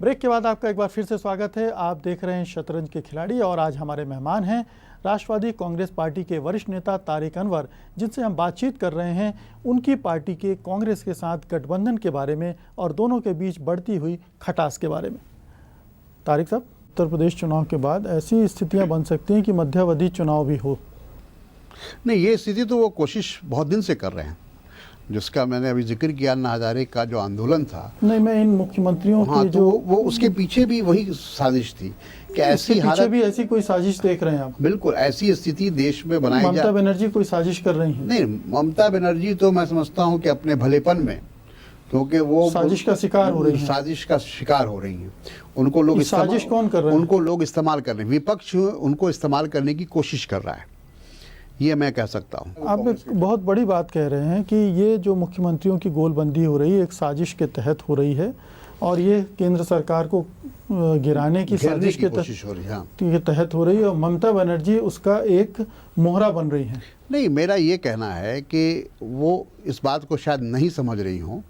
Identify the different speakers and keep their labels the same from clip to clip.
Speaker 1: Break के बाद आपका एक बार फिर से स्वागत है। आप देख रहे हैं शतरंज के खिलाड़ी और आज हमारे मेहमान हैं राष्ट्रवादी कांग्रेस पार्टी के वरिष्ठ नेता तारिक अनवर, जिनसे हम बातचीत कर रहे हैं उनकी पार्टी के कांग्रेस के साथ गठबंधन के बारे में और दोनों के बीच बढ़ती हुई खटास के बारे में। तारिक साहब, उत्तर प्रदेश चुनाव के बाद ऐसी स्थितियां बन सकती हैं कि मध्यावधि चुनाव भी हो।
Speaker 2: नहीं, ये स्थिति तो वो कोशिश बहुत दिन से कर रहे हैं, जिसका मैंने अभी जिक्र किया। अन्ना हजारे का जो आंदोलन था,
Speaker 1: नहीं, मैं इन मुख्यमंत्रियों
Speaker 2: हाँ,
Speaker 1: की
Speaker 2: तो
Speaker 1: जो
Speaker 2: वो उसके पीछे भी वही साजिश थी कि ऐसी हालत,
Speaker 1: भी ऐसी कोई साजिश देख रहे हैं आप?
Speaker 2: बिल्कुल ऐसी स्थिति देश में बनाई जाए।
Speaker 1: ममता बनर्जी कोई साजिश कर रही हैं?
Speaker 2: नहीं, ममता बनर्जी तो मैं समझता हूँ कि अपने भलेपन में, क्योंकि वो
Speaker 1: साजिश का शिकार हो रही हैं।
Speaker 2: साजिश का शिकार हो रही हैं। उनको लोग
Speaker 1: साजिश कौन कर रहे हैं?
Speaker 2: उनको लोग इस्तेमाल कर रहे हैं। विपक्ष उनको इस्तेमाल करने की कोशिश कर रहा है, ये मैं कह सकता हूँ।
Speaker 1: आप एक बहुत बड़ी बात कह रहे हैं कि ये जो मुख्यमंत्रियों की गोलबंदी हो रही है एक साजिश के तहत हो रही है और ये केंद्र सरकार को गिराने की साजिश के
Speaker 2: कोशिश हो रही है,
Speaker 1: के तहत हो रही है और ममता बनर्जी उसका एक मोहरा बन रही है।
Speaker 2: नहीं, मेरा ये कहना है कि वो इस बात को शायद नहीं समझ रही हों,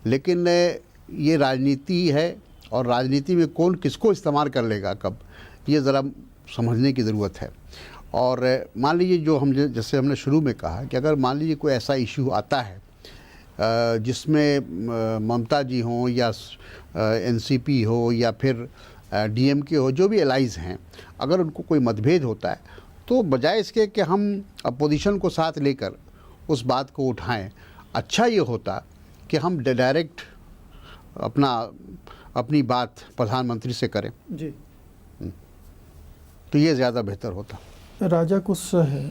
Speaker 2: लेकिन ये राजनीति है और राजनीति में कौन किसको इस्तेमाल कर लेगा कब, ये ज़रा समझने की ज़रूरत है। और मान लीजिए जो हम जैसे हमने शुरू में कहा कि अगर मान लीजिए कोई ऐसा इशू आता है जिसमें ममता जी हों या एनसीपी हो या फिर डीएमके हो, जो भी एलाइज हैं, अगर उनको कोई मतभेद होता है तो बजाय इसके कि हम अपोजिशन को साथ लेकर उस बात को उठाएं, अच्छा ये होता कि हम डायरेक्ट अपनी बात प्रधानमंत्री से करें
Speaker 1: जी,
Speaker 2: तो ये ज़्यादा बेहतर होता।
Speaker 1: राजा गुस्सा है,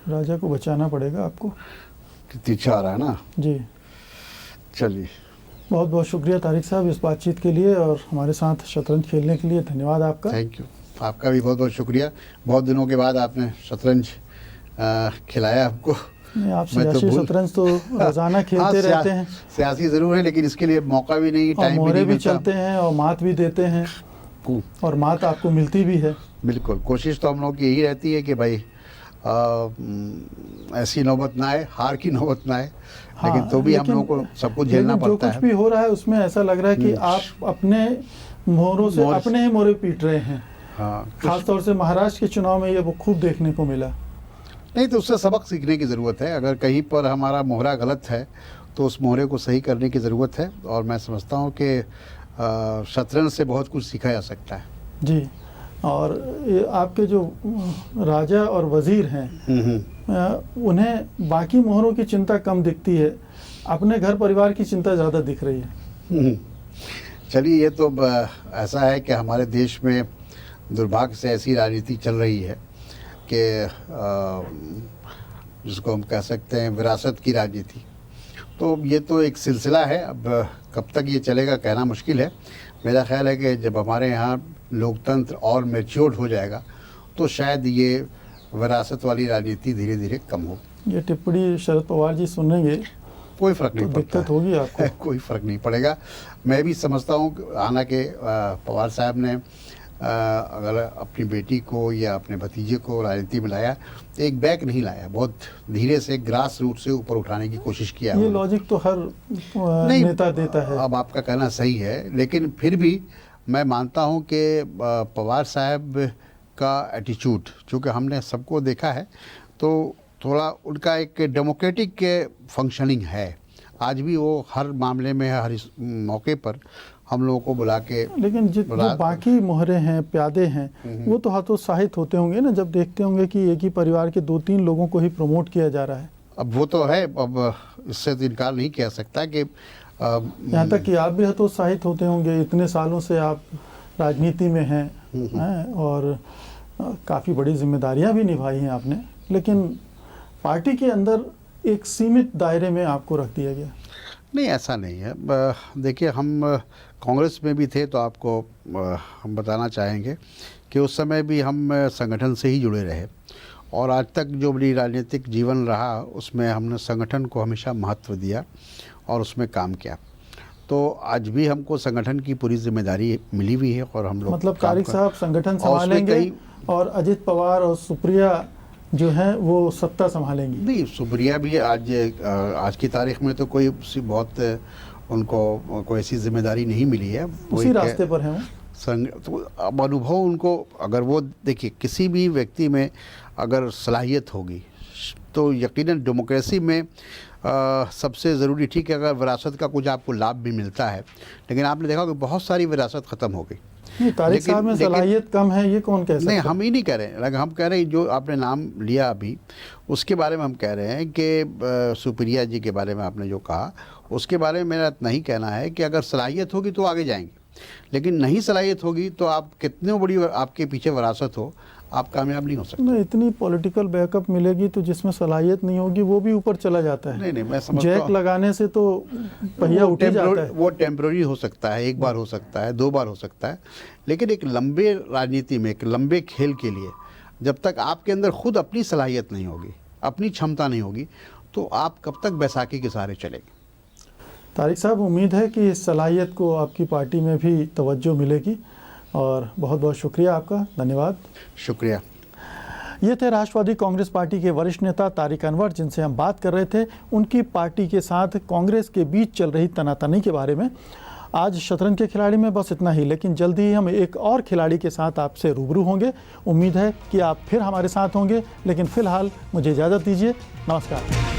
Speaker 1: राजा को बचाना पड़ेगा आपको।
Speaker 2: कितनी इच्छा आ रहा है ना
Speaker 1: जी।
Speaker 2: चलिए,
Speaker 1: बहुत बहुत शुक्रिया तारिक साहब इस बातचीत के लिए और हमारे साथ शतरंज खेलने के लिए। धन्यवाद आपका।
Speaker 2: Thank you. आपका भी बहुत बहुत शुक्रिया। बहुत दिनों के बाद आपने शतरंज खिलाया हमको।
Speaker 1: आप सियासी शतरंज तो रोजाना खेलते रहते हैं।
Speaker 2: सियासी ज़रूर है, लेकिन इसके लिए मौका भी नहीं, टाइम भी नहीं
Speaker 1: मिलता। चलते हैं और मात भी देते हैं और मात आपको मिलती भी है।
Speaker 2: बिल्कुल, कोशिश तो हम लोग की यही रहती है कि भाई ऐसी नौबत ना आए, हार की नौबत ना आए। हाँ, लेकिन तो भी हम लोग को सब कुछ झेलना पड़ता है।
Speaker 1: जो कुछ भी हो रहा है उसमें ऐसा लग रहा है कि आप अपने मोहरों से अपने ही मोहरे पीट रहे हैं। हाँ, खासतौर से महाराष्ट्र के चुनाव में ये वो खूब देखने को मिला।
Speaker 2: नहीं, तो उससे सबक सीखने की ज़रूरत है। अगर कहीं पर हमारा मोहरा गलत है तो उस मोहरे को सही करने की ज़रूरत है और मैं समझता हूँ कि शतरंज से बहुत कुछ सीखा जा सकता है।
Speaker 1: जी। और आपके जो राजा और वजीर हैं, उन्हें बाकी मोहरों की चिंता कम दिखती है, अपने घर परिवार की चिंता ज़्यादा दिख रही है।
Speaker 2: चलिए, ये तो ऐसा है कि हमारे देश में दुर्भाग्य से ऐसी राजनीति चल रही है कि जिसको हम कह सकते हैं विरासत की राजनीति। तो ये तो एक सिलसिला है, अब कब तक ये चलेगा कहना मुश्किल है। मेरा ख्याल है कि जब हमारे यहाँ लोकतंत्र और मैच्योर्ड हो जाएगा तो शायद ये विरासत वाली राजनीति धीरे धीरे कम हो।
Speaker 1: ये टिप्पणी शरद पवार जी सुनेंगे,
Speaker 2: कोई फ़र्क नहीं पड़ता,
Speaker 1: दिक्कत होगी आपको।
Speaker 2: कोई फ़र्क नहीं पड़ेगा। मैं भी समझता हूँ, हालांकि पवार साहब ने अगर अपनी बेटी को या अपने भतीजे को राजनीति में लाया तो एक बैक नहीं लाया, बहुत धीरे से ग्रास रूट से ऊपर उठाने की कोशिश किया।
Speaker 1: ये लॉजिक तो हर नेता देता है।
Speaker 2: अब आपका कहना सही है, लेकिन फिर भी मैं मानता हूं कि पवार साहब का एटीट्यूड, चूँकि हमने सबको देखा है, तो थोड़ा उनका एक डेमोक्रेटिक फंक्शनिंग है। आज भी वो हर मामले में, हर मौके पर हम लोगों को बुला के,
Speaker 1: लेकिन जो बाकी मोहरे हैं, प्यादे हैं, वो तो हतोत्साहित होते होंगे ना जब देखते होंगे कि एक ही परिवार के 2-3 लोगों को ही प्रमोट किया जा रहा है।
Speaker 2: अब वो तो है, अब इससे तो इनकार नहीं किया सकता कि
Speaker 1: यहाँ तक कि आप भी हतोत्साहित होते होंगे। इतने सालों से आप राजनीति में हैं और काफ़ी बड़ी जिम्मेदारियां भी निभाई हैं आपने, लेकिन पार्टी के अंदर एक सीमित दायरे में आपको रख दिया गया।
Speaker 2: नहीं, ऐसा नहीं है। देखिए, हम कांग्रेस में भी थे तो आपको हम बताना चाहेंगे कि उस समय भी हम संगठन से ही जुड़े रहे और आज तक जो बड़ी राजनीतिक जीवन रहा उसमें हमने संगठन को हमेशा महत्व दिया और उसमें काम किया। तो आज भी हमको संगठन की पूरी जिम्मेदारी मिली हुई है और हम लोग,
Speaker 1: मतलब तारिक साहब संगठन संभालेंगे और अजित पवार और सुप्रिया जो है वो सत्ता संभालेंगी?
Speaker 2: नहीं, सुप्रिया भी आज की तारीख में तो कोई बहुत उनको कोई ऐसी जिम्मेदारी नहीं मिली है। वो
Speaker 1: उसी
Speaker 2: एक
Speaker 1: रास्ते पर हैं वो।
Speaker 2: तो अब अनुभव उनको, अगर वो देखिए किसी भी व्यक्ति में अगर सलाहियत होगी तो यकीनन डेमोक्रेसी में सबसे ज़रूरी, ठीक है अगर विरासत का कुछ आपको लाभ भी मिलता है, लेकिन आपने देखा कि बहुत सारी विरासत ख़त्म हो गई।
Speaker 1: नहीं, तारिक साहब में सलाहियत कम है ये कौन कह सकता
Speaker 2: नहीं,
Speaker 1: है?
Speaker 2: हम ही नहीं कह रहे हैं, हम कह रहे हैं जो आपने नाम लिया अभी उसके बारे में हम कह रहे हैं कि सुप्रिया जी के बारे में आपने जो कहा उसके बारे में मेरा इतना ही कहना है कि अगर सलाहियत होगी तो आगे जाएंगे, लेकिन नहीं सलाहियत होगी तो आप कितनी बड़ी आपके पीछे विरासत हो, आप कामयाब नहीं हो सकते।
Speaker 1: नहीं, इतनी पॉलिटिकल बैकअप मिलेगी तो जिसमें सलाहियत नहीं होगी वो भी ऊपर चला जाता है।
Speaker 2: नहीं, मैं समझता
Speaker 1: जैक
Speaker 2: हूं
Speaker 1: लगाने से तो पहिया उठ ही जाता है।
Speaker 2: वो टेम्प्रेरी हो सकता है, एक बार हो सकता है, 2 बार हो सकता है, लेकिन एक लंबे राजनीति में, एक लंबे खेल के लिए जब तक आपके अंदर खुद अपनी सलाहियत नहीं होगी, अपनी क्षमता नहीं होगी, तो आप कब तक बैसाखी के सहारे चलेंगे।
Speaker 1: तारिक साहब, उम्मीद है कि इस सलाहियत को आपकी पार्टी में भी तवज्जो मिलेगी और बहुत बहुत शुक्रिया आपका, धन्यवाद।
Speaker 2: शुक्रिया।
Speaker 1: ये थे राष्ट्रवादी कांग्रेस पार्टी के वरिष्ठ नेता तारिक अनवर, जिनसे हम बात कर रहे थे उनकी पार्टी के साथ कांग्रेस के बीच चल रही तनातनी के बारे में। आज शतरंज के खिलाड़ी में बस इतना ही, लेकिन जल्दी ही हम एक और खिलाड़ी के साथ आपसे रूबरू होंगे। उम्मीद है कि आप फिर हमारे साथ होंगे, लेकिन फिलहाल मुझे इजाज़त दीजिए। नमस्कार।